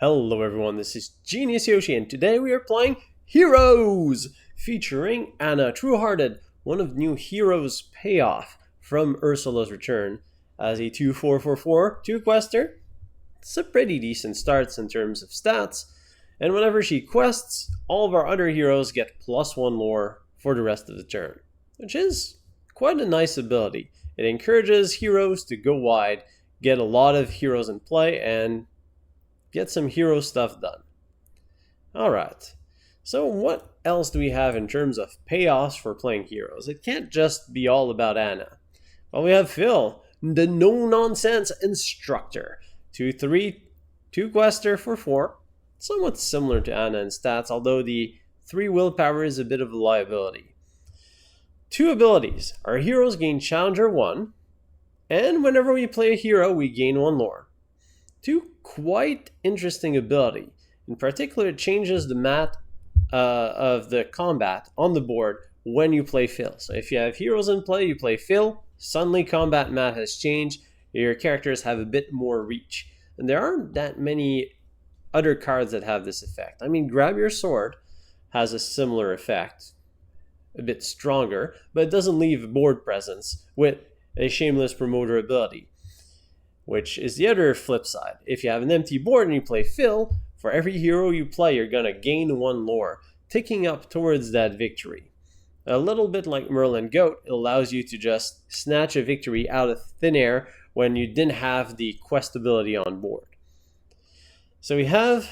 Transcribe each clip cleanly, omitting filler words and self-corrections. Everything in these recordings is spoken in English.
Hello everyone, this is Genius Yoshi, and today we are playing Heroes! Featuring Anna, Truehearted, one of new Heroes' payoff from Ursula's Return as a 2/4/4/4 2-quester. It's a pretty decent start in terms of stats, and whenever she quests, all of our other heroes get +1 lore for the rest of the turn, which is quite a nice ability. It encourages heroes to go wide, get a lot of heroes in play, and get some hero stuff done. Alright, so what else do we have in terms of payoffs for playing heroes? It can't just be all about Anna. Well, we have Phil, the no-nonsense Instructor. 2/3, 2-quester for 4. Somewhat similar to Anna in stats, although the 3 willpower is a bit of a liability. 2 abilities. Our heroes gain Challenger 1, and whenever we play a hero, we gain 1 lore. 2 quite interesting ability. In particular, it changes the mat of the combat on the board when you play Phil. So if you have heroes in play, you play Phil, suddenly combat mat has changed, your characters have a bit more reach. And there aren't that many other cards that have this effect. I mean, Grab Your Sword has a similar effect, a bit stronger, but it doesn't leave board presence with a Shameless Promoter ability, which is the other flip side. If you have an empty board and you play Phil, for every hero you play, you're going to gain 1 lore, ticking up towards that victory. A little bit like Merlin Goat, it allows you to just snatch a victory out of thin air when you didn't have the quest ability on board. So we have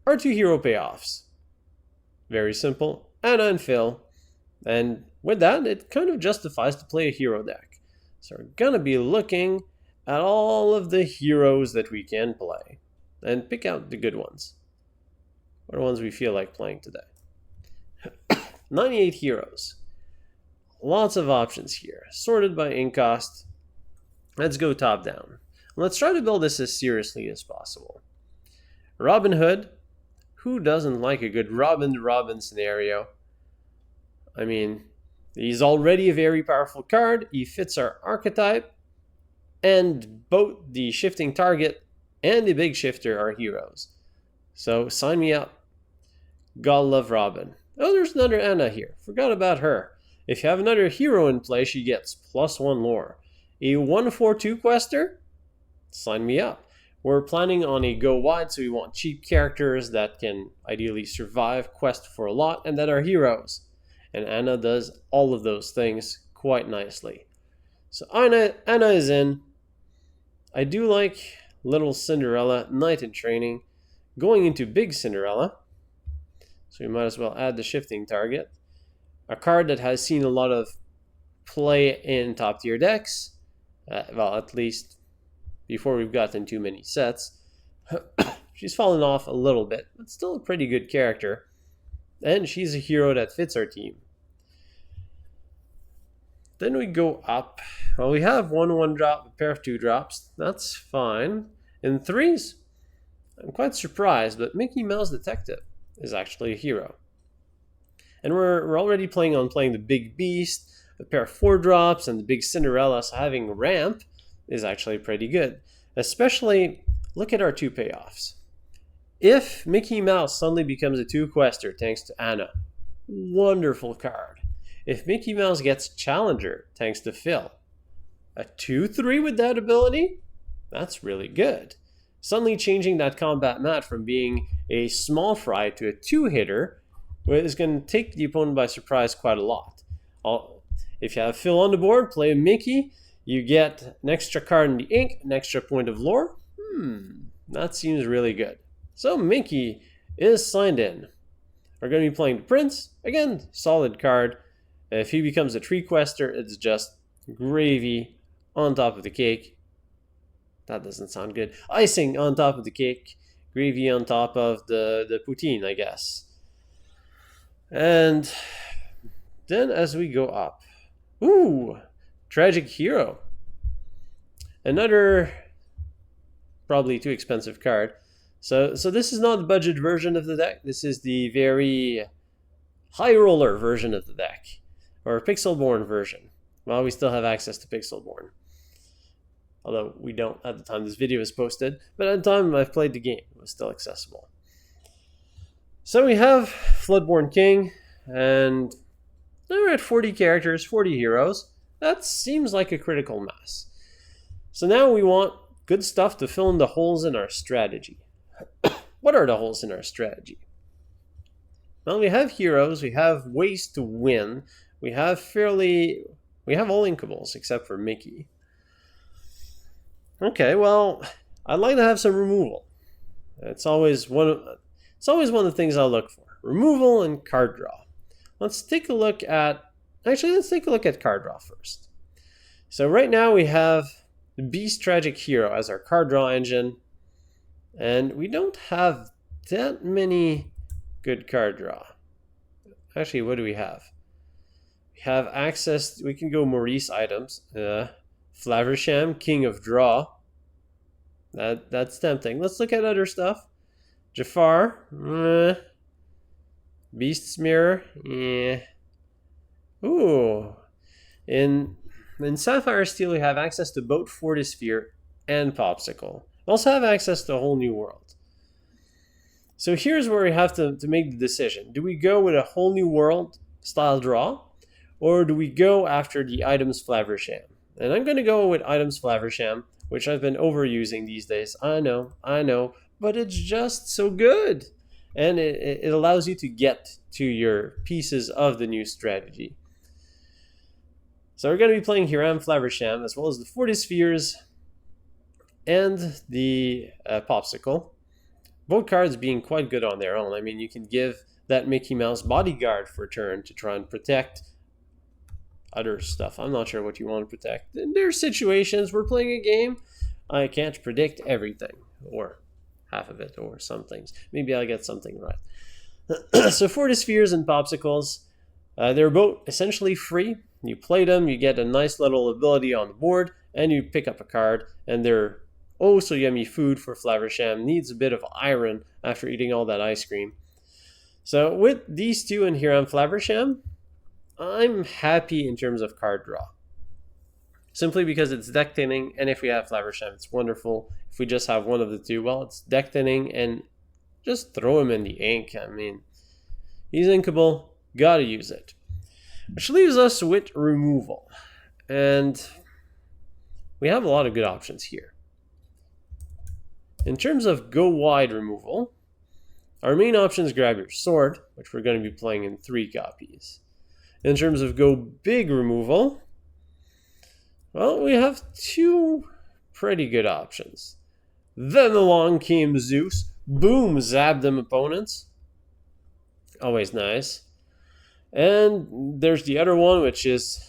our 2 hero payoffs. Very simple, Anna and Phil. And with that, it kind of justifies to play a hero deck. So we're going to be looking at all of the heroes that we can play and pick out the good ones, or the ones we feel like playing today. 98 heroes. Lots of options here, sorted by ink cost. Let's go top down. Let's try to build this as seriously as possible. Robin Hood. Who doesn't like a good Robin to Robin scenario? I mean, he's already a very powerful card. He fits our archetype. And both the shifting target and the big shifter are heroes. So sign me up. Gotta love Robin. Oh, there's another Anna here. Forgot about her. If you have another hero in play, she gets +1 lore. A 1/4/2 quester? Sign me up. We're planning on a go wide, so we want cheap characters that can ideally survive, quest for a lot, and that are heroes. And Anna does all of those things quite nicely. So Anna is in. I do like little Cinderella, Knight in Training, going into big Cinderella. So we might as well add the shifting target. A card that has seen a lot of play in top tier decks. Well, at least before we've gotten too many sets. She's fallen off a little bit, but still a pretty good character. And she's a hero that fits our team. Then we go up. Well, we have 1/1 drop, a pair of 2 drops. That's fine. In 3s, I'm quite surprised, but Mickey Mouse Detective is actually a hero. And we're already playing the Big Beast, a pair of 4 drops, and the Big Cinderella, so having ramp is actually pretty good. Especially, look at our 2 payoffs. If Mickey Mouse suddenly becomes a 2-quester thanks to Anna, wonderful card. If Mickey Mouse gets Challenger thanks to Phil, a 2/3 with that ability? That's really good. Suddenly changing that combat mat from being a small fry to a 2-hitter is going to take the opponent by surprise quite a lot. If you have Phil on the board, play a Mickey, you get an extra card in the ink, an extra point of lore. That seems really good. So Mickey is signed in. We're going to be playing the Prince. Again, solid card. If he becomes a 3-quester, it's just gravy on top of the cake. That doesn't sound good. Icing on top of the cake. Gravy on top of the poutine, I guess. And then as we go up. Ooh! Tragic Hero. Another probably too expensive card. So this is not the budget version of the deck. This is the very high roller version of the deck. Or Pixelborn version. Well, we still have access to Pixelborn. Although we don't at the time this video is posted, but at the time I've played the game, it was still accessible. So we have Floodborn King, and we're at 40 characters, 40 heroes. That seems like a critical mass. So now we want good stuff to fill in the holes in our strategy. What are the holes in our strategy? Well, we have heroes, we have ways to win, we have all inkables except for Mickey. Okay, well, I'd like to have some removal. It's always one of the things I'll look for. Removal and card draw. Let's take a look at card draw first. So right now we have the Beast Tragic Hero as our card draw engine, and we don't have that many good card draw. Actually, what do we have? We have access, we can go Maurice items. Flaversham, King of Draw. That's tempting. Let's look at other stuff. Jafar. Beast's Mirror. Ooh. In Sapphire Steel, we have access to both Fortisphere and Pawpsicle. We also have access to a whole new world. So here's where we have to make the decision. Do we go with a whole new world style draw, or do we go after the items Flaversham? And I'm going to go with items Flaversham, which I've been overusing these days. I know, but it's just so good. And it allows you to get to your pieces of the new strategy. So we're going to be playing Hiram, Flaversham, as well as the Fortispheres and the Pawpsicle. Both cards being quite good on their own. I mean, you can give that Mickey Mouse bodyguard for a turn to try and protect other stuff. I'm not sure what you want to protect. There are situations, we're playing a game, I can't predict everything, or half of it, or some things. Maybe I'll get something right. So Fortispheres and Pawpsicles, they're both essentially free. You play them, you get a nice little ability on the board, and you pick up a card, and they're oh so yummy food for Flaversham. Needs a bit of iron after eating all that ice cream. So with these two in here on Flaversham, I'm happy in terms of card draw. Simply because it's deck thinning, and if we have Flaversham, it's wonderful. If we just have one of the two, well, it's deck thinning, and just throw him in the ink. I mean, he's inkable, gotta use it. Which leaves us with removal. And we have a lot of good options here. In terms of go wide removal, our main option is grab your sword, which we're going to be playing in 3 copies. In terms of go big removal, well, we have 2 pretty good options. Then along came Zeus. Boom, zabbed them opponents. Always nice. And there's the other one, which is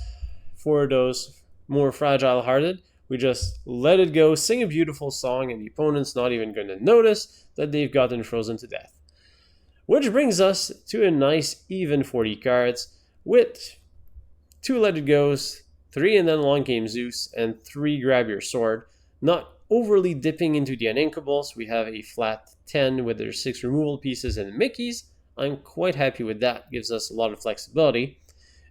for those more fragile-hearted. We just let it go, sing a beautiful song, and the opponent's not even going to notice that they've gotten frozen to death. Which brings us to a nice even 40 cards with 2 Let It Goes, 3 and then along came Zeus, and 3 Grab Your Sword. Not overly dipping into the uninkables. We have a flat 10 with their 6 removal pieces and Mickeys. I'm quite happy with that. Gives us a lot of flexibility.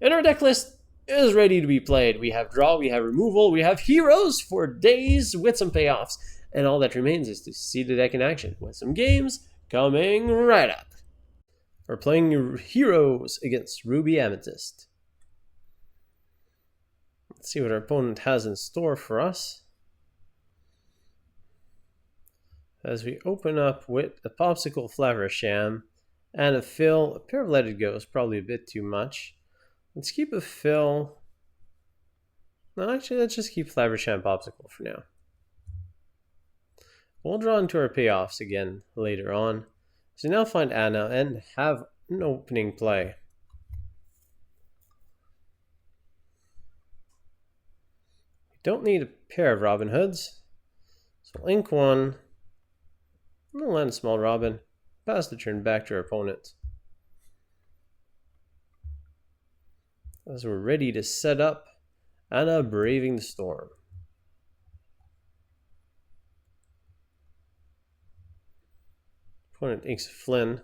And our deck list is ready to be played. We have draw, we have removal, we have heroes for days with some payoffs. And all that remains is to see the deck in action with some games coming right up. We're playing heroes against Ruby Amethyst. Let's see what our opponent has in store for us. As we open up with a Pawpsicle Flaversham and a fill, a pair of Let It Go is probably a bit too much. Let's keep a fill. No, actually, let's just keep Flaversham Pawpsicle for now. We'll draw into our payoffs again later on. So now find Anna and have an opening play. We don't need a pair of Robin Hoods. So we'll ink one. We'll land a small Robin. Pass the turn back to our opponent. As we're ready to set up Anna Braving the Storm. Opponent inks Flynn.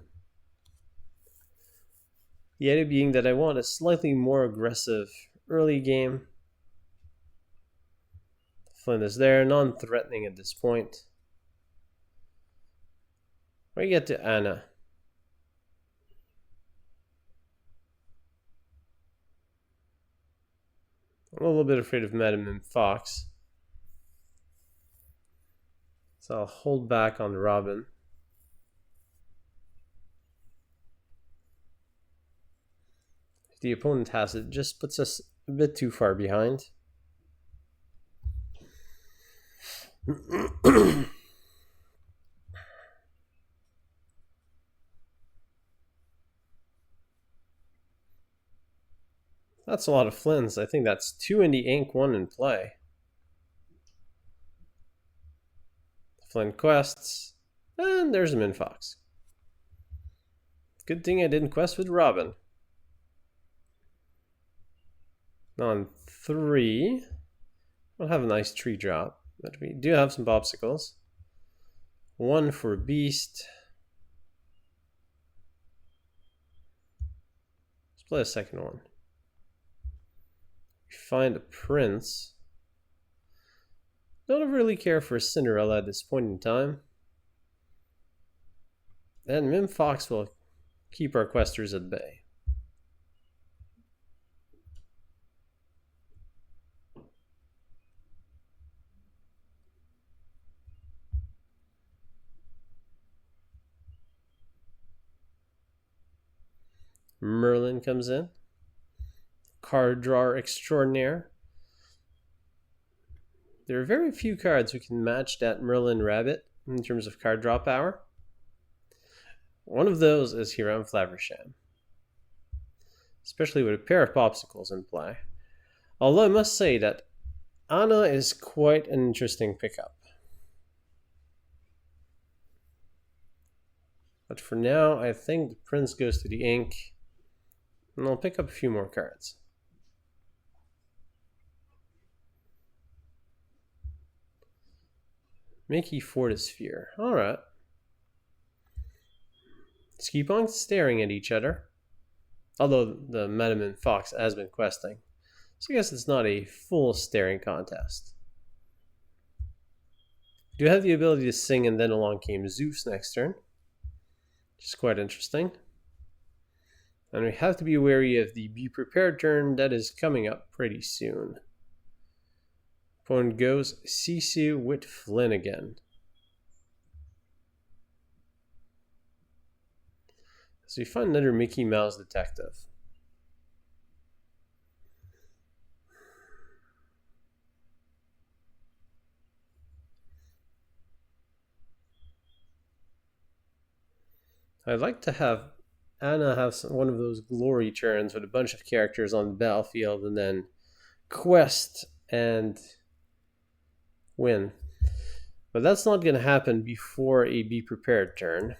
The idea being that I want a slightly more aggressive early game, Flint is there, non-threatening at this point. We get to Anna. I'm a little bit afraid of Madam and Fox, so I'll hold back on Robin. If the opponent has it, just puts us a bit too far behind. That's a lot of Flints. I think that's 2 in the ink, 1 in play. Flint quests, and there's a Min Fox. Good thing I didn't quest with Robin. On 3, we'll have a nice tree drop, but we do have some Pawpsicles. 1 for Beast. Let's play a second one. We find a Prince. Don't really care for Cinderella at this point in time. And Mim Fox will keep our questers at bay. Merlin comes in. Card drawer extraordinaire. There are very few cards who can match that Merlin Rabbit in terms of card draw power. One of those is Hiram Flaversham, especially with a pair of Pawpsicles in play. Although I must say that Anna is quite an interesting pickup. But for now, I think the Prince goes to the ink, and I'll pick up a few more cards. Mickey Fortisphere. Alright. Let's keep on staring at each other. Although the Madam and Fox has been questing. So I guess it's not a full staring contest. We do have the ability to sing, and then along came Zeus next turn. Which is quite interesting. And we have to be wary of the Be Prepared turn that is coming up pretty soon. Opponent goes Sisu with Flynn again. So we find another Mickey Mouse detective. I'd like to have Anna have one of those glory turns with a bunch of characters on the battlefield and then quest and win. But that's not going to happen before a Be Prepared turn.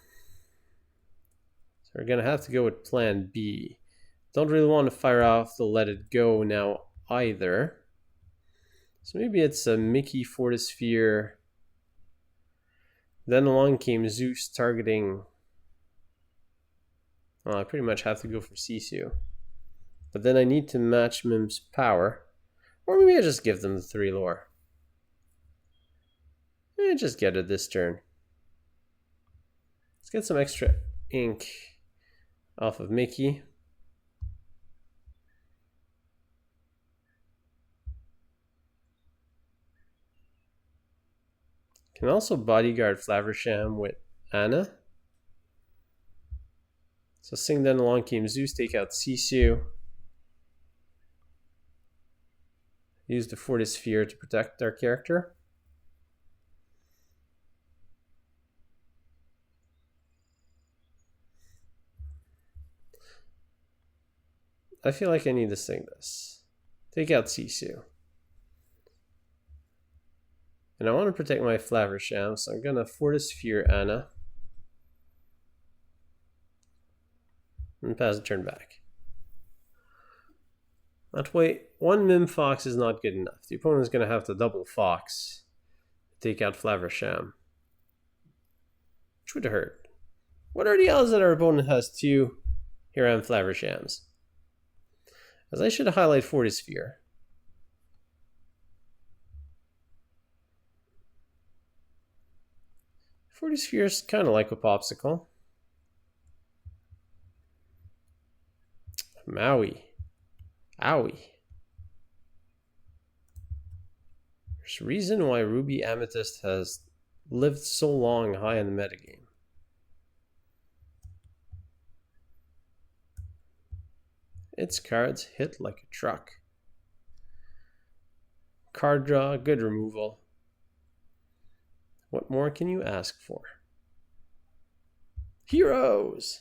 So we're going to have to go with plan B. Don't really want to fire off the Let It Go now either. So maybe it's a Mickey Fortisphere. Then along came Zeus targeting... I pretty much have to go for Sisu. But then I need to match Mim's power. Or maybe I just give them the 3 lore. Just get it this turn. Let's get some extra ink off of Mickey. Can also bodyguard Flaversham with Anna. So sing then along came Zeus, take out Sisu. Use the Fortisphere to protect our character. I feel like I need to sing this. Take out Sisu. And I want to protect my Flaversham, so I'm going to Fortisphere Anna. And pass the turn back. That way, 1 Mim Fox is not good enough. The opponent is going to have to double Fox to take out Flaversham. Which would hurt. What are the odds that our opponent has 2 Hiram Flavershams? As I should highlight Fortisphere. Fortisphere is kind of like a Pawpsicle. Maui. Owie. There's a reason why Ruby Amethyst has lived so long high in the metagame. Its cards hit like a truck. Card draw, good removal. What more can you ask for? Heroes!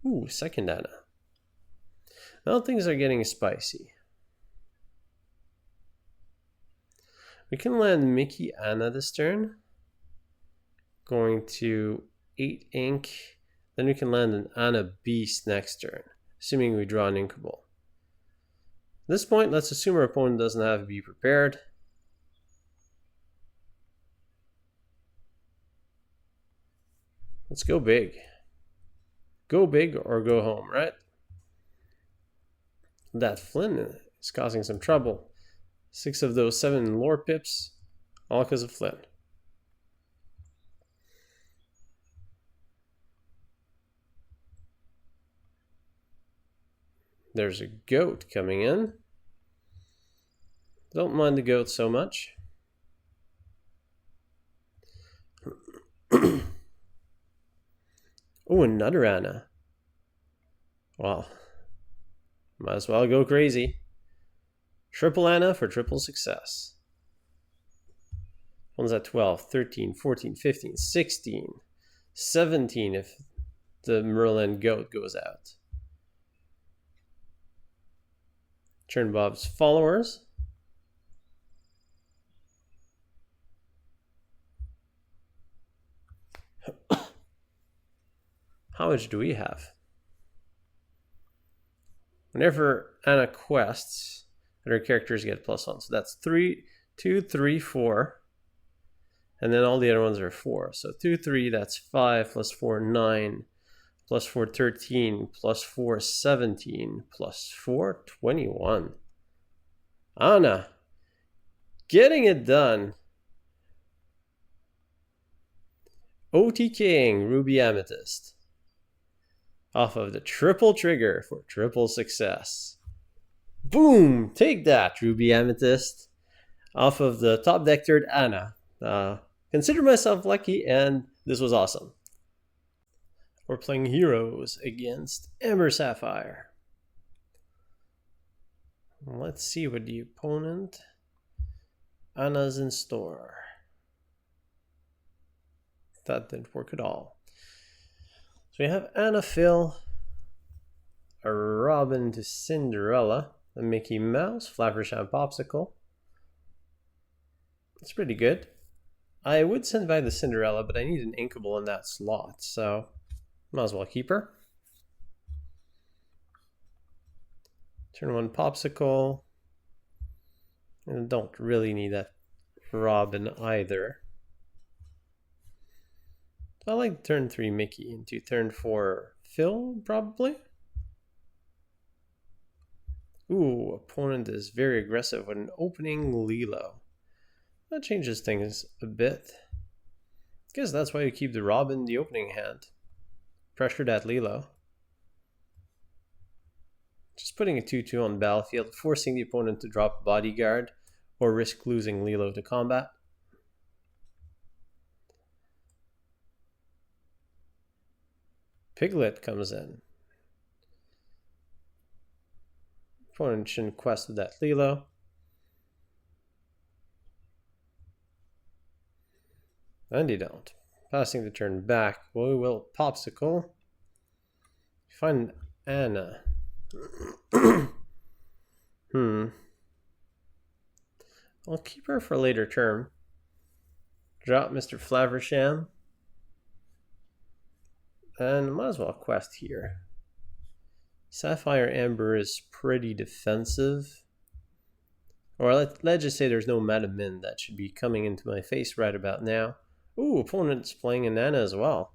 Ooh, second Anna. Now things are getting spicy. We can land Mickey Anna this turn. Going to 8 ink. Then we can land an Anna Beast next turn, assuming we draw an Inkable. At this point, let's assume our opponent doesn't have to be prepared. Let's go big. Go big or go home, right? That Flynn is causing some trouble. 6 of those 7 lore pips, all because of Flynn. There's a goat coming in. Don't mind the goat so much. Oh, another Anna. Well, might as well go crazy. Triple Anna for triple success. One's at 12, 13, 14, 15, 16, 17 if the Merlin goat goes out. Turn Bob's followers. How much do we have? Whenever Anna quests, her characters get +1. So that's 3, 2, 3, 4. And then all the other ones are 4. So 2, 3, that's 5, plus 4, 9, plus 4, 13, plus 4, 17, plus 4, 21. Anna, getting it done. OTKing Ruby Amethyst off of the triple trigger for triple success. Boom! Take that, Ruby Amethyst. Off of the top deck third Anna. Consider myself lucky, and this was awesome. We're playing Heroes against Ember Sapphire. Let's see what the opponent Anna's in store. That didn't work at all. So we have Anna Phil, a Robin to Cinderella, a Mickey Mouse, Flaversham Pawpsicle. It's pretty good. I would send by the Cinderella, but I need an Inkable in that slot, so might as well keep her. Turn 1 Pawpsicle. And I don't really need that Robin either. I like turn 3 Mickey into turn 4 Phil, probably. Ooh, opponent is very aggressive with an opening Lilo. That changes things a bit. I guess that's why you keep the Robin in the opening hand. Pressure that Lilo. Just putting a 2-2 on the battlefield, forcing the opponent to drop Bodyguard or risk losing Lilo to combat. Piglet comes in. Opponent shouldn't quest with that Lilo. And you don't. Passing the turn back, we will Pawpsicle. Find Anna. I'll keep her for a later term. Drop Mr. Flaversham. And might as well quest here. Sapphire Amber is pretty defensive. Or let's just say there's no meta min that should be coming into my face right about now. Ooh, opponent's playing an Anna as well.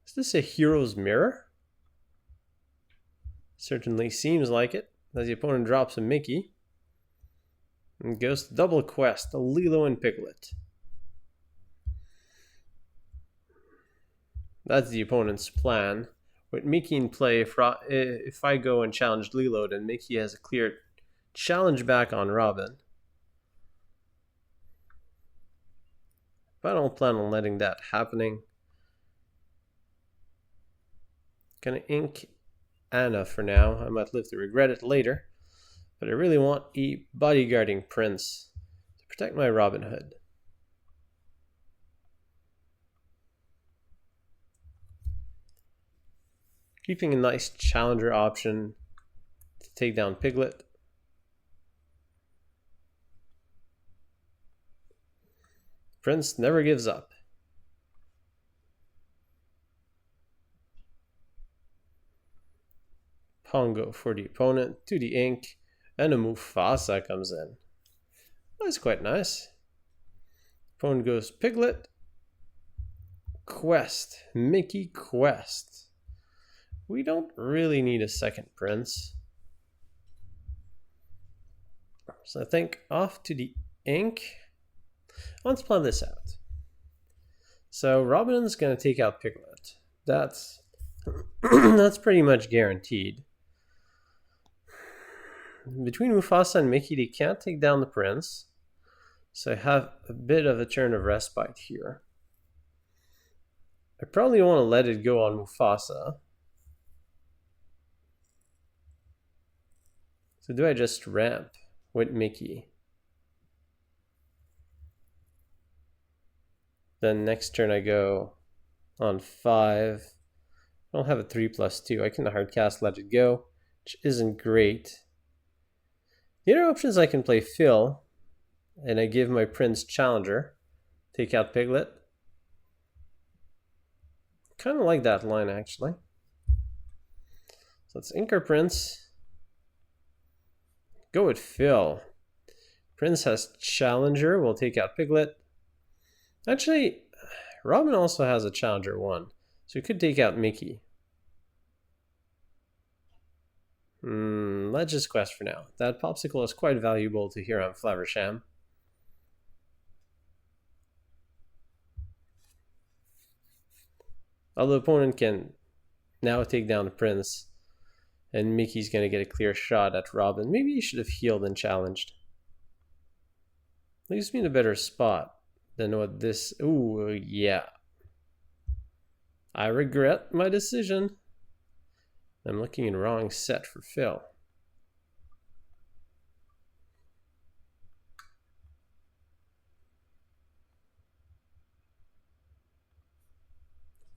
Is this a Hero's Mirror? Certainly seems like it, as the opponent drops a Mickey. And goes to double quest, a Lilo and Piglet. That's the opponent's plan. With Mickey in play, if I go and challenge Lilo, then Mickey has a clear challenge back on Robin. But I don't plan on letting that happening. Gonna ink Anna for now. I might live to regret it later. But I really want a bodyguarding prince to protect my Robin Hood. Keeping a nice challenger option to take down Piglet. Prince never gives up. Pongo for the opponent to the ink, and a Mufasa comes in. That's quite nice. Opponent goes Piglet, Quest, Mickey Quest. We don't really need a second prince. So I think off to the ink. Let's plan this out. So Robin's going to take out Piglet. That's that's pretty much guaranteed. Between Mufasa and Mickey, they can't take down the prince. So I have a bit of a turn of respite here. I probably want to let it go on Mufasa. So do I just ramp with Mickey? Then next turn I go on 5. I don't have a 3+2. I can hardcast Let It Go, which isn't great. The other option is I can play Phil, and I give my Prince Challenger. Take out Piglet. Kind of like that line, actually. So let's ink our Prince. Go with Phil. Prince has Challenger. We'll take out Piglet. Actually, Robin also has a Challenger 1. So we could take out Mickey. Let's just quest for now. That Pawpsicle is quite valuable to Hiram Flaversham. Although the opponent can now take down the Prince, and Mickey's going to get a clear shot at Robin. Maybe he should have healed and challenged. Leaves me in a better spot than what this... Ooh, yeah. I regret my decision. I'm looking in the wrong set for Phil.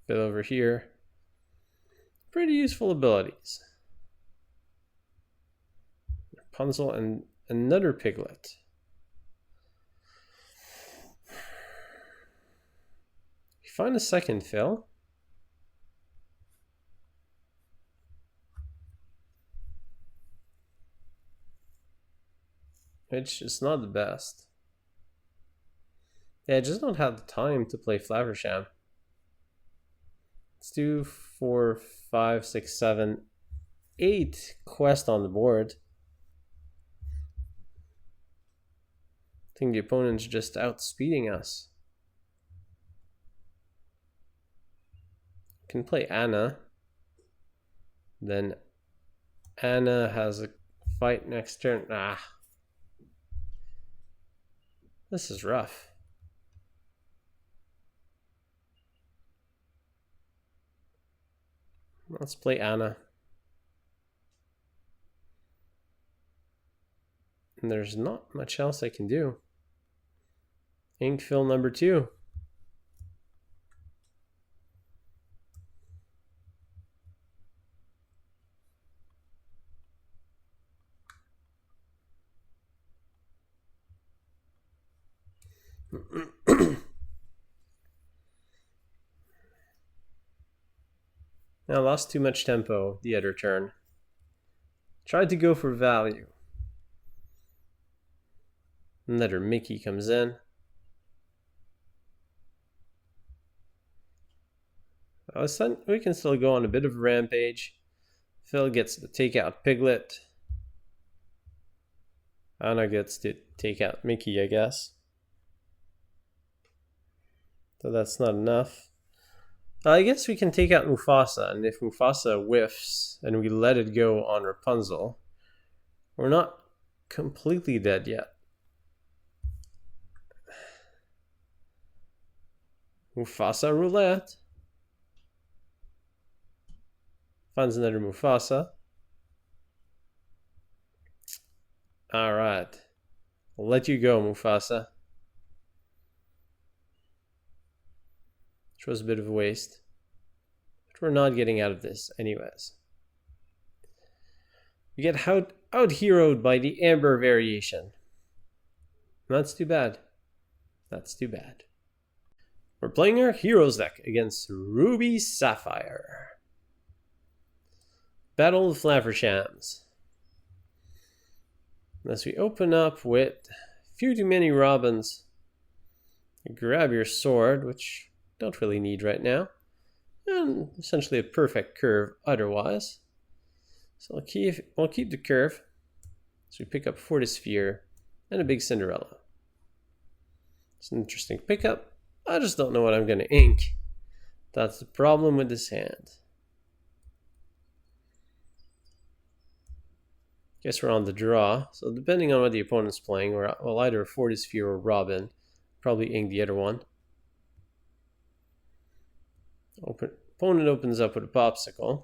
Phil over here. Pretty useful abilities. Rapunzel and another Piglet. You find a second Phil. Which is not the best. Yeah, I just don't have the time to play Flaversham. Let's do 4, 5, 6, 7, 8 quest on the board. I think the opponent's just outspeeding us. Can play Anna. Then Anna has a fight next turn. This is rough. Let's play Anna. And there's not much else I can do. Ink Phil number 2. Now I lost too much tempo the other turn. Tried to go for value. Another Mickey comes in. We can still go on a bit of a rampage. Phil gets to take out Piglet. Anna gets to take out Mickey, I guess. So that's not enough. I guess we can take out Mufasa, and if Mufasa whiffs and we let it go on Rapunzel, we're not completely dead yet. Mufasa roulette. Finds another Mufasa. Alright. I'll let you go, Mufasa. Which was a bit of a waste. But we're not getting out of this anyways. We get out-heroed by the Amber variation. That's too bad. That's too bad. We're playing our Heroes deck against Ruby Sapphire. Battle of Flavershams. As we open up with a few too many Robins, you grab your sword, which you don't really need right now, and essentially a perfect curve otherwise. So I'll keep the curve. So we pick up Fortisphere and a big Cinderella. It's an interesting pickup. I just don't know what I'm going to ink. That's the problem with this hand. Guess we're on the draw. So depending on what the opponent's playing, we'll either Fortisphere or Robin. Probably ink the other one. Opponent opens up with a Pawpsicle.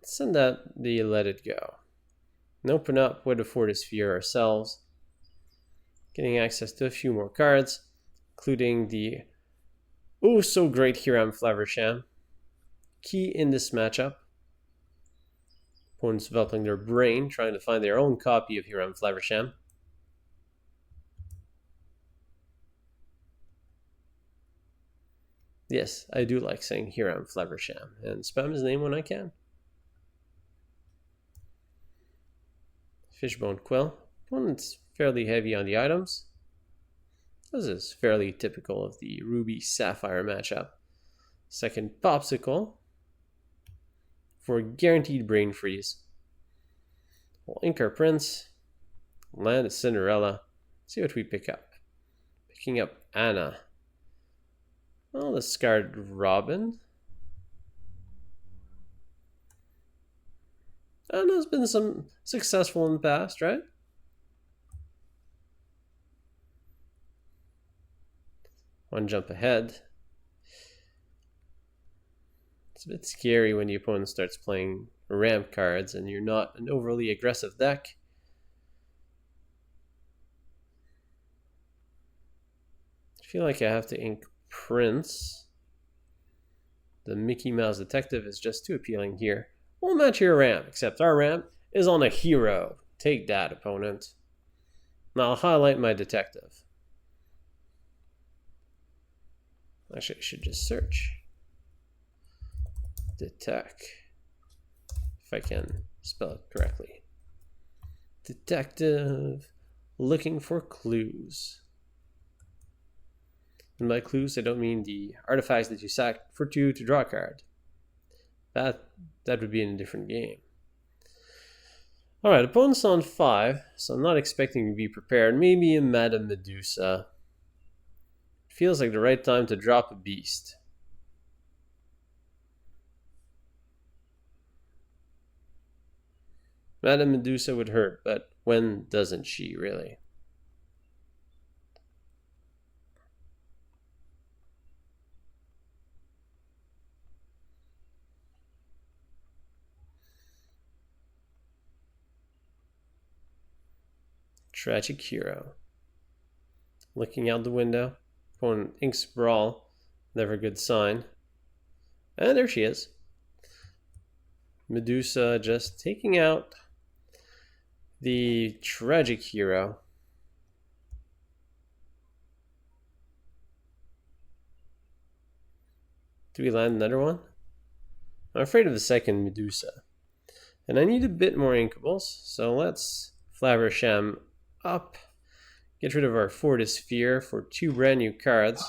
Send that the let it go. And open up with a Fortisphere ourselves. Getting access to a few more cards, including the oh so great Hiram Flaversham. Key in this matchup. Opponents developing their brain, trying to find their own copy of Hiram Flaversham. Yes, I do like saying Hiram Flaversham and spam his name when I can. Fishbone Quill. Opponent's fairly heavy on the items. This is fairly typical of the Ruby Sapphire matchup. Second Pawpsicle for guaranteed brain freeze. We'll ink our Prince, land a Cinderella, see what we pick up. Picking up Anna. Well, discard Robin. Anna's been some successful in the past, right? One jump ahead. It's a bit scary when the opponent starts playing ramp cards and you're not an overly aggressive deck. I feel like I have to ink Prince. The Mickey Mouse Detective is just too appealing here. We'll match your ramp, except our ramp is on a hero. Take that, opponent. Now I'll highlight my detective. Actually, I should just search. Detect. If I can spell it correctly. Detective. Looking for clues. And by clues, I don't mean the artifacts that you sack for 2 to draw a card. That would be in a different game. Alright, opponent's on 5, so I'm not expecting to be prepared. Maybe a Madame Medusa. Feels like the right time to drop a beast. Madame Medusa would hurt, but when doesn't she, really? Tragic hero. Looking out the window. Opponent inks Brawl. Never a good sign. And there she is. Medusa just taking out the tragic hero. Do we land another one? I'm afraid of the second Medusa. And I need a bit more inkables, so let's Flaversham up. Get rid of our Fortisphere for 2 brand new cards,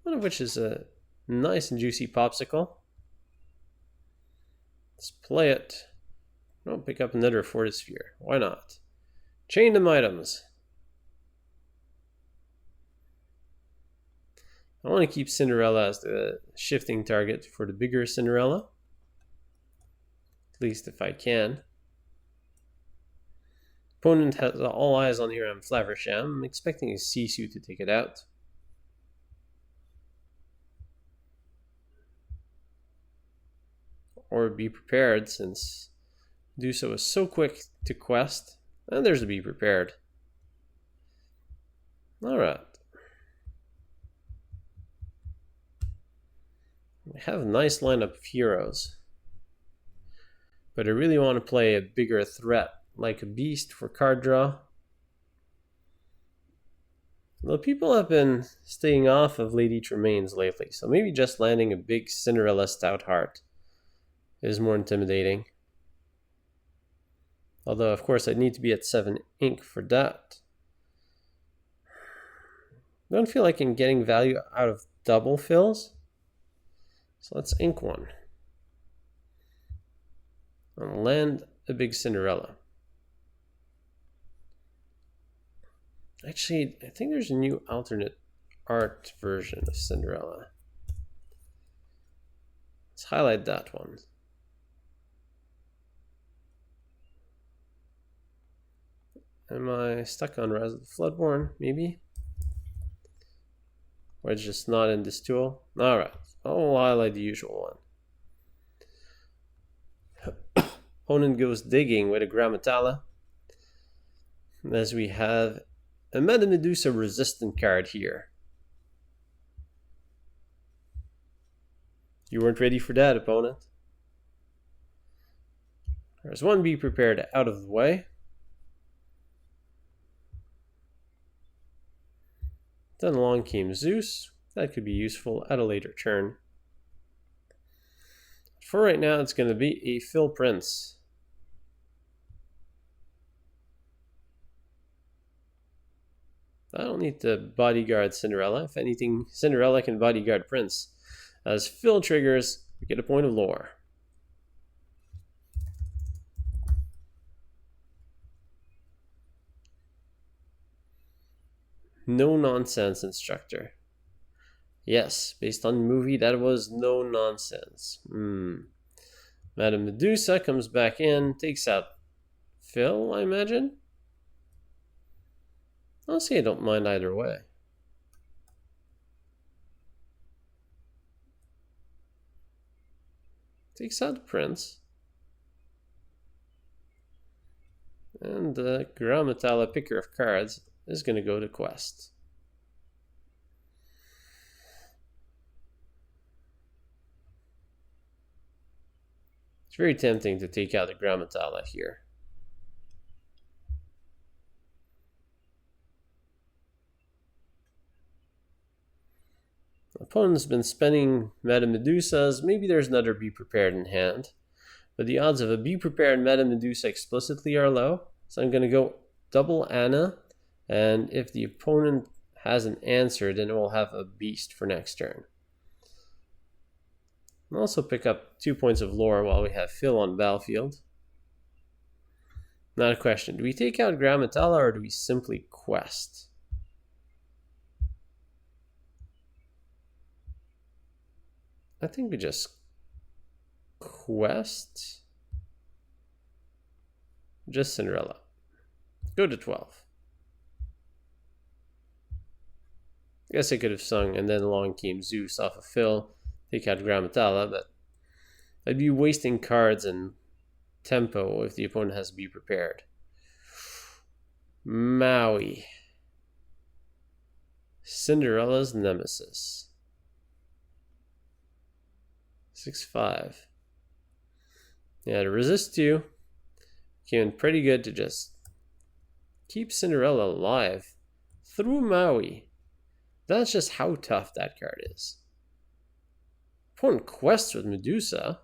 one of which is a nice and juicy Pawpsicle. Let's play it. I'll pick up another Fortisphere. Why not? Chain them items. I want to keep Cinderella as the shifting target for the bigger Cinderella. At least if I can. Opponent has all eyes on Hiram Flaversham. I'm expecting a Sisu to take it out. Or be prepared, since Medusa was so quick to quest. And there's a be prepared. Alright. We have a nice lineup of heroes. But I really want to play a bigger threat, like a beast for card draw. Though people have been staying off of Lady Tremaines lately, so maybe just landing a big Cinderella Stoutheart is more intimidating. Although, of course, I'd need to be at 7 ink for that. I don't feel like I'm getting value out of double fills. So let's ink one. I'll land a big Cinderella. Actually, I think there's a new alternate art version of Cinderella. Let's highlight that one. Am I stuck on Rise of the Floodborn? Maybe? Or it's just not in this tool? Alright, I'll highlight the usual one. Opponent goes digging with a Grammatala. As we have a Meta Medusa resistant card here. You weren't ready for that, opponent. There's one be prepared out of the way. Then along came Zeus. That could be useful at a later turn. For right now, it's going to be a Phil Prince. I don't need to bodyguard Cinderella. If anything, Cinderella can bodyguard Prince. As Phil triggers, we get a point of lore. No nonsense, Instructor. Yes, based on the movie, that was no nonsense. Madame Medusa comes back in, takes out Phil, I imagine. Honestly, I don't mind either way. Takes out the Prince. And the Grammatala picker of cards is going to go to quest. It's very tempting to take out the Grammatala here. Opponent's been spending Meta Medusas. Maybe there's another Be Prepared in hand. But the odds of a Be Prepared Meta Medusa explicitly are low. So I'm going to go double Anna. And if the opponent has an answer, then we'll have a beast for next turn. I'll also pick up 2 points of lore while we have Phil on battlefield. Not a question. Do we take out Grammatala or do we simply quest? I think we just quest. Just Cinderella. Go to 12. I guess I could have sung and then along came Zeus off of Phil. Take out Grammatala, but I'd be wasting cards and tempo if the opponent has to be prepared. Maui. Cinderella's nemesis. 6-5. Yeah, to resist 2. Came in pretty good to just keep Cinderella alive through Maui. That's just how tough that card is. Opponent quests with Medusa.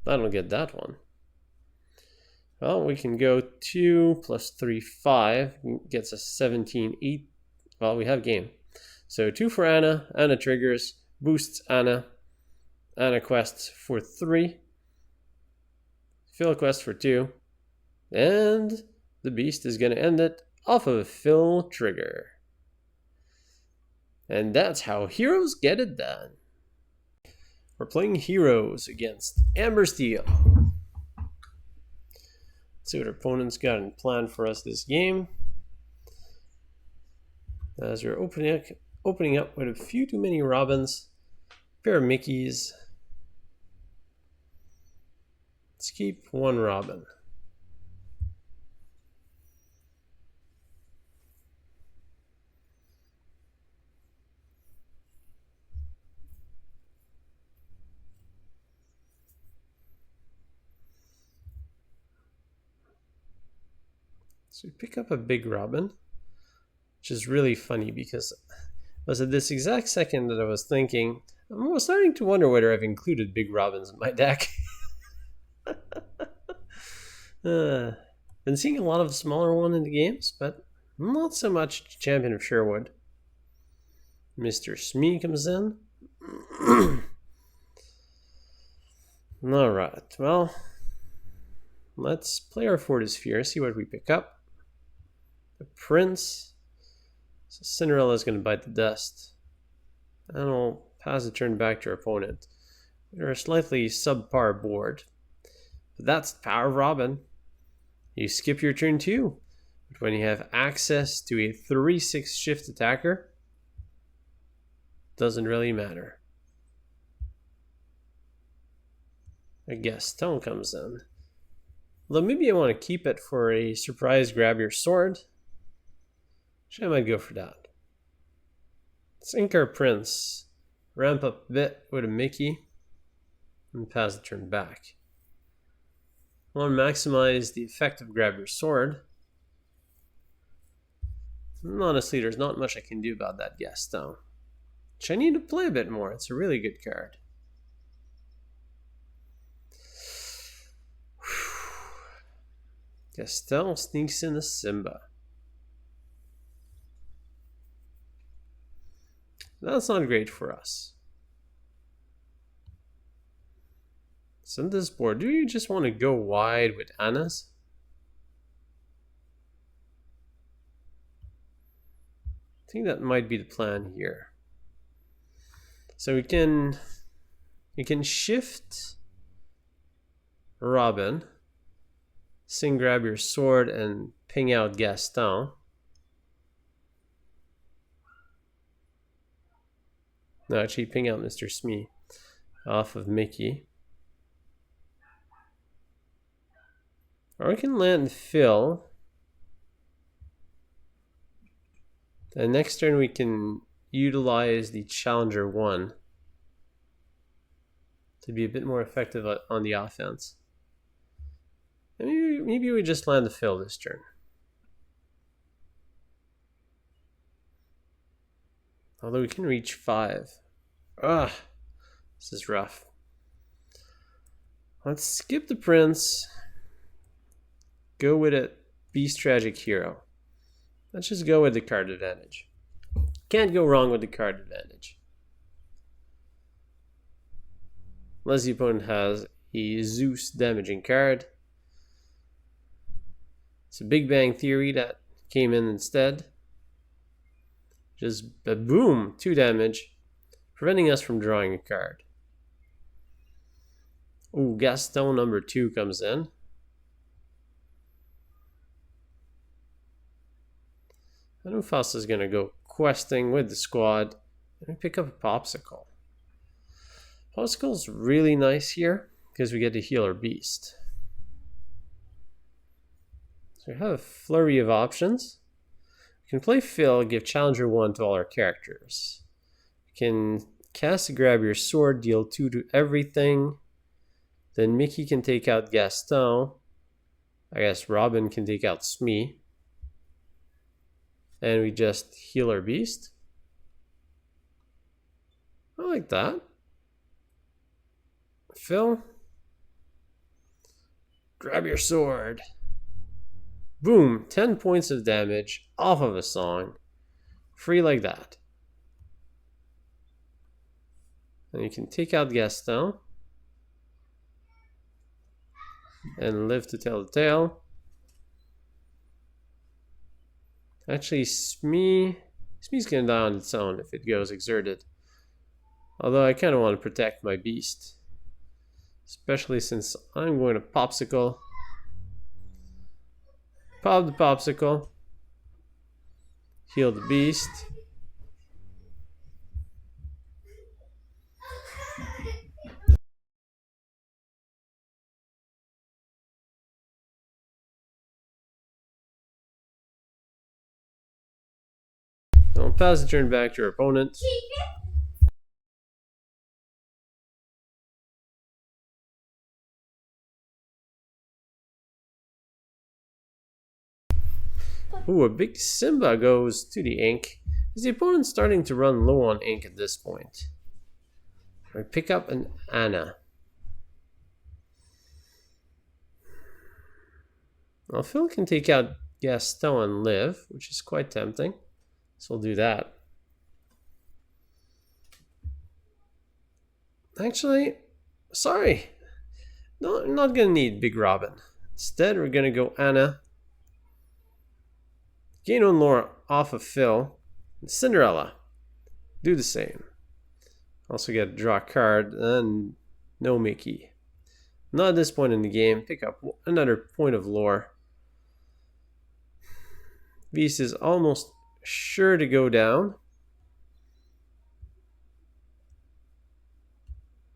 I don't get that one. Well, we can go 2 plus 3, 5. Gets us 17, 8. Well, we have game. So 2 for Anna. Anna triggers. Boosts Anna. Anna quests for 3. Phil quests for 2. And the beast is going to end it off of a Phil trigger. And that's how heroes get it done. We're playing heroes against Amber Steel. Let's see what our opponent's got in plan for us this game. As we're opening up with a few too many Robins, pair of Mickeys. Let's keep one Robin. So we pick up a big Robin, which is really funny because it was at this exact second that I was thinking, I'm starting to wonder whether I've included big Robins in my deck. Been seeing a lot of the smaller one in the games, but not so much Champion of Sherwood. Mr. Smee comes in. Alright, well, let's play our Fortisphere, see what we pick up. The Prince. So Cinderella is going to bite the dust. And we'll pass the turn back to our opponent. We're a slightly subpar board. But that's the power of Robin. You skip your turn too. But when you have access to a 3/6 shift attacker, doesn't really matter. A Gaston comes in. Although maybe I want to keep it for a surprise grab your sword. Actually, I might go for that. Let's ink our Prince. Ramp up a bit with a Mickey. And pass the turn back. I want to maximize the effect of grab your sword. And honestly, there's not much I can do about that Gaston. Which I need to play a bit more. It's a really good card. Gaston sneaks in a Simba. That's not great for us. So on this board, do you just want to go wide with Anna's? I think that might be the plan here. So we can shift Robin, sing grab your sword, and ping out Gaston. No, actually ping out Mr. Smee off of Mickey. Or we can land Phil. And next turn we can utilize the Challenger 1 to be a bit more effective on the offense. And maybe we just land the Phil this turn. Although we can reach 5. Ugh, this is rough. Let's skip the Prince. Go with a Beast Tragic Hero. Let's just go with the card advantage. Can't go wrong with the card advantage. Unless the opponent has a Zeus damaging card. It's a Big Bang Theory that came in instead. Just boom, 2 damage, preventing us from drawing a card. Ooh, Gaston number 2 comes in. And Mufasa is going to go questing with the squad. And we pick up a Pawpsicle. Pawpsicle is really nice here because we get to heal our beast. So we have a flurry of options. We can play Phil, give Challenger 1 to all our characters. We can cast a grab your sword, deal 2 to everything. Then Mickey can take out Gaston. I guess Robin can take out Smee. And we just heal our beast. I like that. Phil, grab your sword. Boom, 10 points of damage off of a song. Free like that. And you can take out Gaston. And live to tell the tale. Actually, Smee He's going to die on its own if it goes exerted. Although I kind of want to protect my beast. Especially since I'm going to Pawpsicle. Pop the Pawpsicle. Heal the beast. I'll pass the turn back to your opponent. Ooh, a big Simba goes to the ink. Is the opponent starting to run low on ink at this point? I pick up an Anna. Well, Phil can take out Gaston and live, which is quite tempting. So we'll do that. Actually, sorry. No, I'm not going to need Big Robin. Instead, we're going to go Anna. Gain on lore off of Phil. And Cinderella. Do the same. Also get to draw a card and no Mickey. Not at this point in the game. Pick up another point of lore. Beast is almost sure to go down.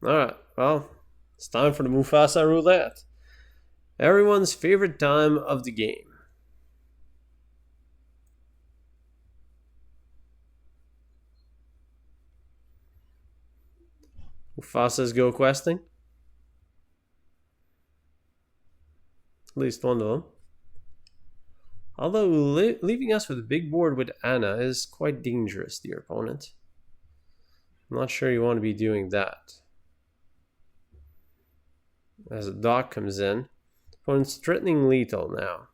Alright, well, it's time for the Mufasa roulette. Everyone's favorite time of the game. Mufasa's go questing. At least one of them. Although leaving us with a big board with Anna is quite dangerous, dear opponent. I'm not sure you want to be doing that. As a dock comes in, opponent's threatening lethal now.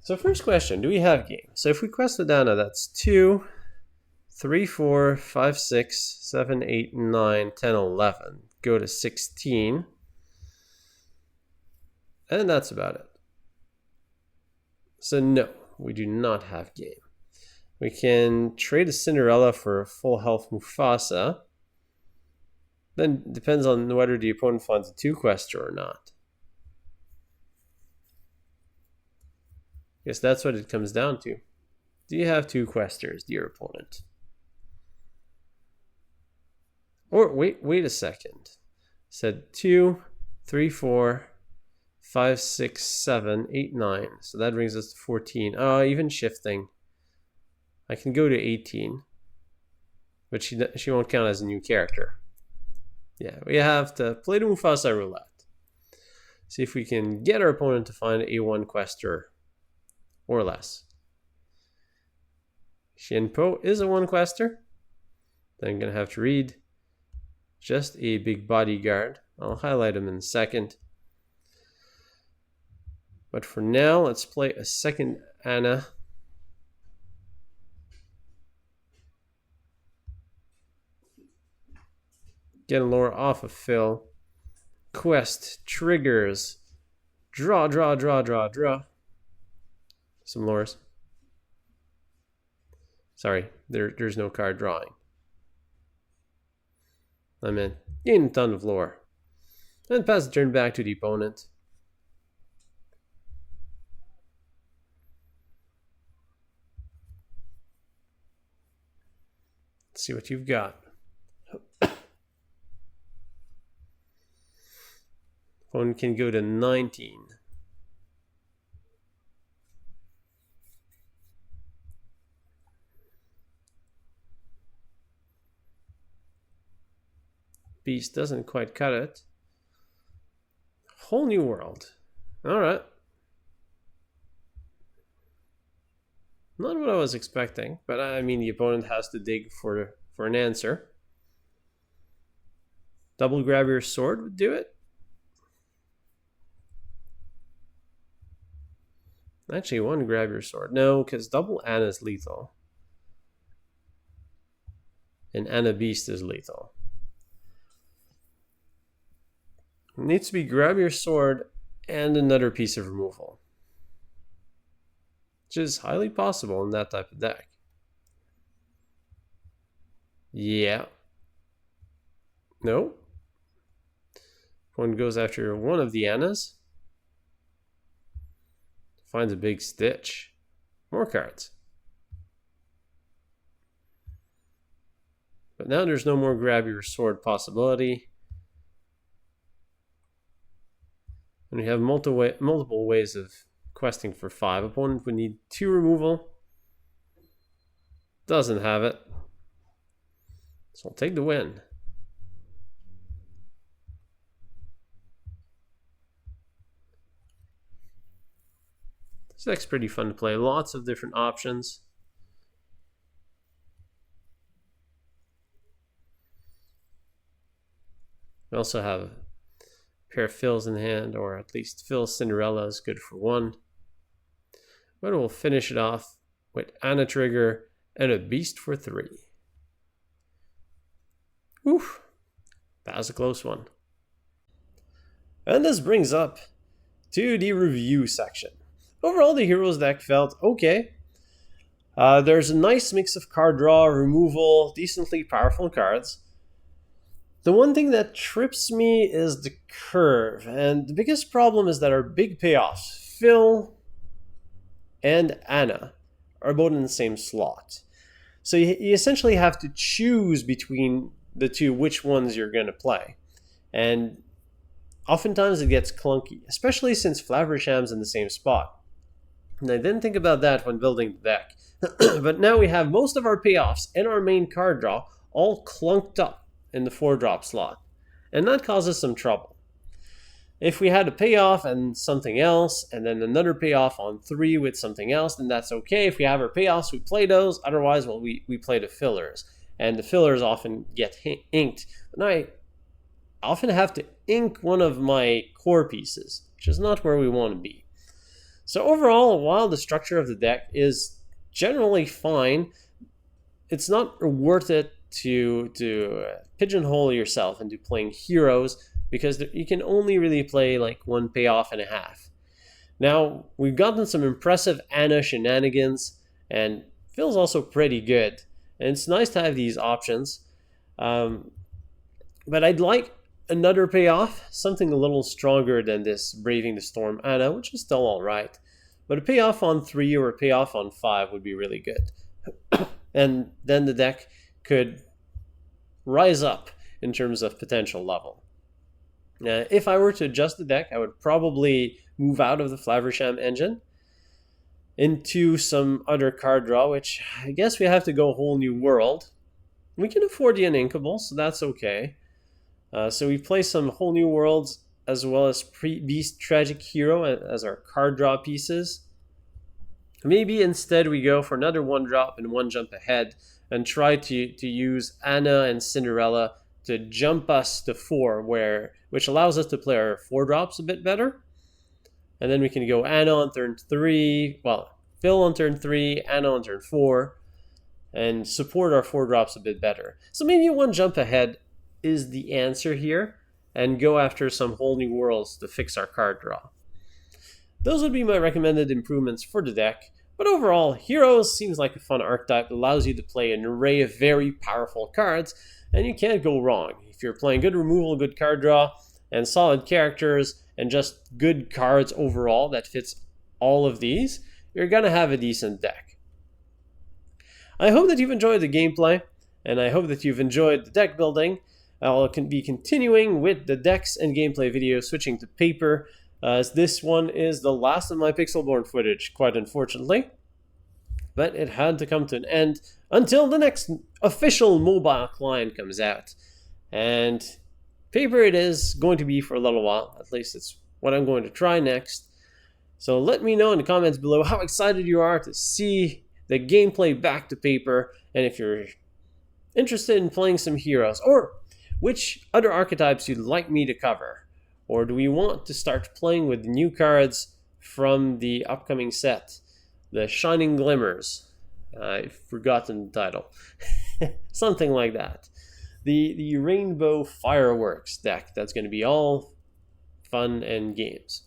So first question, do we have game? So if we quest with Anna, that's 2, 3, 4, 5, 6, 7, 8, 9, 10, 11. Go to 16. And that's about it. So no, we do not have game. We can trade a Cinderella for a full health Mufasa. Then depends on whether the opponent finds a 2-quester or not. Guess that's what it comes down to. Do you have 2-questers, dear opponent? Or wait a second. Said 2, 3, 4, 5, 6, 7, 8, 9. So that brings us to 14. Even shifting. I can go to 18. But she won't count as a new character. Yeah, we have to play the Mufasa roulette. See if we can get our opponent to find a 1-quester or less. Shinpo is a 1-quester. Then I'm going to have to read just a big bodyguard. I'll highlight him in a second. But for now, let's play a second Anna. Get a lore off of Phil. Quest triggers. Draw. Some lores. Sorry, there's no card drawing. I'm in. Gain a ton of lore. And pass the turn back to the opponent. Let's see what you've got. Opponent can go to 19. Beast doesn't quite cut it. Whole new world. Alright. Not what I was expecting, but I mean the opponent has to dig for an answer. Double grab your sword would do it. Actually, one grab your sword. No, because double Anna is lethal. And Anna Beast is lethal. It needs to be grab your sword and another piece of removal. which is highly possible in that type of deck. Yeah. No. One goes after one of the Annas. Finds a big stitch. More cards. But now there's no more grab your sword possibility. And we have multiple ways of questing for 5. Opponent would need 2 removal. Doesn't have it. So I'll take the win. This deck's pretty fun to play. Lots of different options. We also have a pair of fills in hand, or at least fill Cinderella is good for 1. But we'll finish it off with Anna trigger and a beast for 3. Oof, that was a close one. And this brings up to the review section. Overall, the Heroes deck felt okay. There's a nice mix of card draw, removal, decently powerful cards. The one thing that trips me is the curve, and the biggest problem is that our big payoffs, Phil and Anna, are both in the same slot. So you essentially have to choose between the two which ones you're going to play. And oftentimes it gets clunky, especially since Flaversham's in the same spot. And I didn't think about that when building the deck. But now we have most of our payoffs and our main card draw all clunked up in the 4-drop slot. And that causes some trouble. If we had a payoff and something else, and then another payoff on 3 with something else, then that's okay. If we have our payoffs, we play those. Otherwise, well, we play the fillers. And the fillers often get inked. And I often have to ink one of my core pieces, which is not where we want to be. So overall, while the structure of the deck is generally fine, it's not worth it to pigeonhole yourself into playing heroes, because you can only really play like 1 payoff and a half. Now, we've gotten some impressive Anna shenanigans, and Phil's also pretty good. And it's nice to have these options. But I'd like another payoff, something a little stronger than this Braving the Storm Anna, which is still alright. But a payoff on 3 or a payoff on 5 would be really good. And then the deck could rise up in terms of potential level. If I were to adjust the deck, I would probably move out of the Flaversham engine into some other card draw, which I guess we have to go Whole New World. We can afford the Uninkable, so that's okay. So we play some Whole New Worlds as well as Beast Tragic Hero as our card draw pieces. Maybe instead we go for another 1-drop and 1 jump ahead and try to use Anna and Cinderella to jump us to 4, which allows us to play our 4-drops a bit better. And then we can go Anna on turn 3, well, Phil on turn 3, Anna on turn 4, and support our 4-drops a bit better. So maybe 1 jump ahead is the answer here, and go after some Whole New Worlds to fix our card draw. Those would be my recommended improvements for the deck, but overall, Heroes seems like a fun archetype that allows you to play an array of very powerful cards, and you can't go wrong. If you're playing good removal, good card draw, and solid characters, and just good cards overall that fits all of these, you're going to have a decent deck. I hope that you've enjoyed the gameplay, and I hope that you've enjoyed the deck building. I'll be continuing with the decks and gameplay videos, switching to paper, as this one is the last of my Pixelborn footage, quite unfortunately. But it had to come to an end until the next official mobile client comes out. And paper it is going to be for a little while, at least it's what I'm going to try next. So let me know in the comments below how excited you are to see the gameplay back to paper, and if you're interested in playing some heroes, or which other archetypes you'd like me to cover. Or do we want to start playing with new cards from the upcoming set? The Shining Glimmers. I've forgotten the title. Something like that. The Rainbow Fireworks deck. That's going to be all fun and games.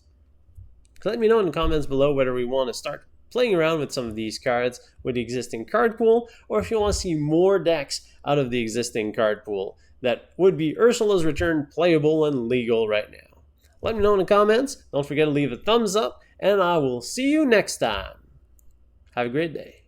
So let me know in the comments below whether we want to start playing around with some of these cards with the existing card pool, or if you want to see more decks out of the existing card pool that would be Ursula's Return playable and legal right now. Let me know in the comments. Don't forget to leave a thumbs up, and I will see you next time. Have a great day.